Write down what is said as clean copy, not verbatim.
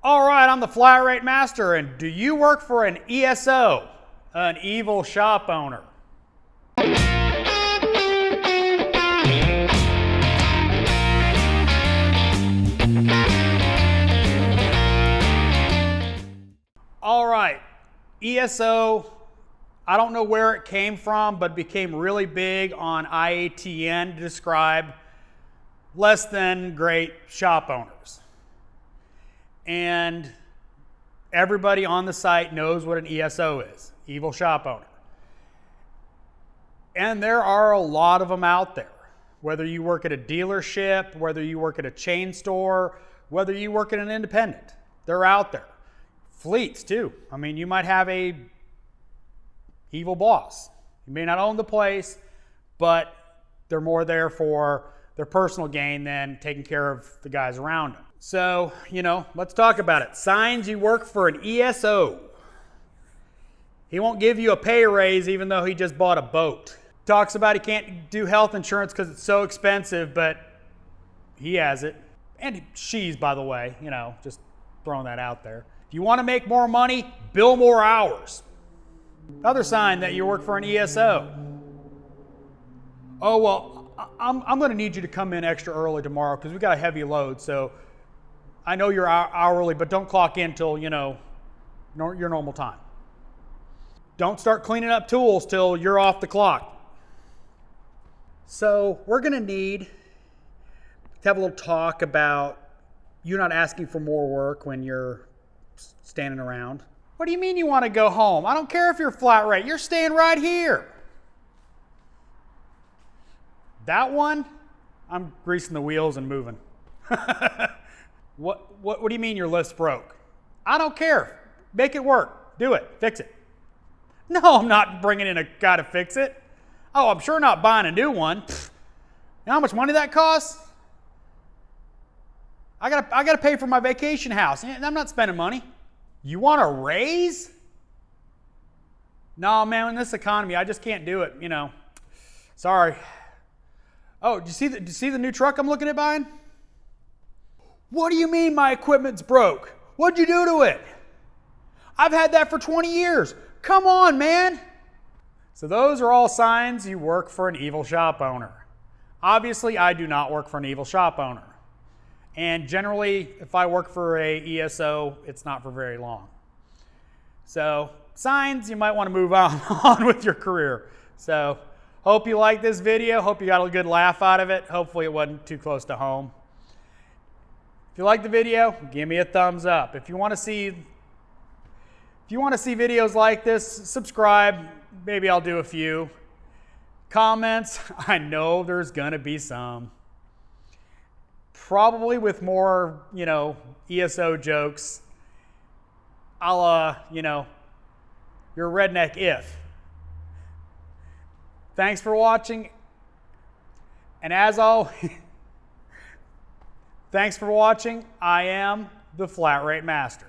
All right, I'm the Flat Rate Master, and do you work for an ESO, an evil shop owner? All right, ESO, I don't know where it came from, but it became really big on IATN to describe less than great shop owners. And everybody on the site knows what an ESO is, evil shop owner. And there are a lot of them out there. Whether you work at a dealership, whether you work at a chain store, whether you work at an independent, they're out there. Fleets too. I mean, you might have a evil boss. You may not own the place, but they're more there for their personal gain than taking care of the guys around them. So, let's talk about it. Signs you work for an ESO. He won't give you a pay raise even though he just bought a boat. Talks about he can't do health insurance because it's so expensive, but he has it. And she's, by the way, just throwing that out there. If you want to make more money, bill more hours. Another sign that you work for an ESO. Oh, well, I'm going to need you to come in extra early tomorrow because we got a heavy load. So I know you're hourly, but don't clock in till, your normal time. Don't start cleaning up tools till you're off the clock. So we're going to need to have a little talk about you not asking for more work when you're standing around. What do you mean you want to go home? I don't care if you're flat rate. You're staying right here. That one, I'm greasing the wheels and moving. What do you mean your lift's broke? I don't care. Make it work. Do it. Fix it. No, I'm not bringing in a guy to fix it. Oh, I'm sure not buying a new one. Pfft. You know how much money that costs? I gotta pay for my vacation house. I'm not spending money. You want a raise? No, man, in this economy, I just can't do it, Sorry. Oh, do you see the new truck I'm looking at buying? What do you mean my equipment's broke? What'd you do to it? I've had that for 20 years. Come on, man. So those are all signs you work for an evil shop owner. Obviously, I do not work for an evil shop owner. And generally, if I work for a ESO, it's not for very long. So signs you might want to move on with your career. So hope you liked this video. Hope you got a good laugh out of it. Hopefully it wasn't too close to home. If you like the video, give me a thumbs up. If you want to see videos like this, subscribe. Maybe I'll do a few. Comments, I know there's going to be some. Probably with more, ESO jokes, a la, you're a redneck if. Thanks for watching. And as always, thanks for watching. I am the Flat Rate Master.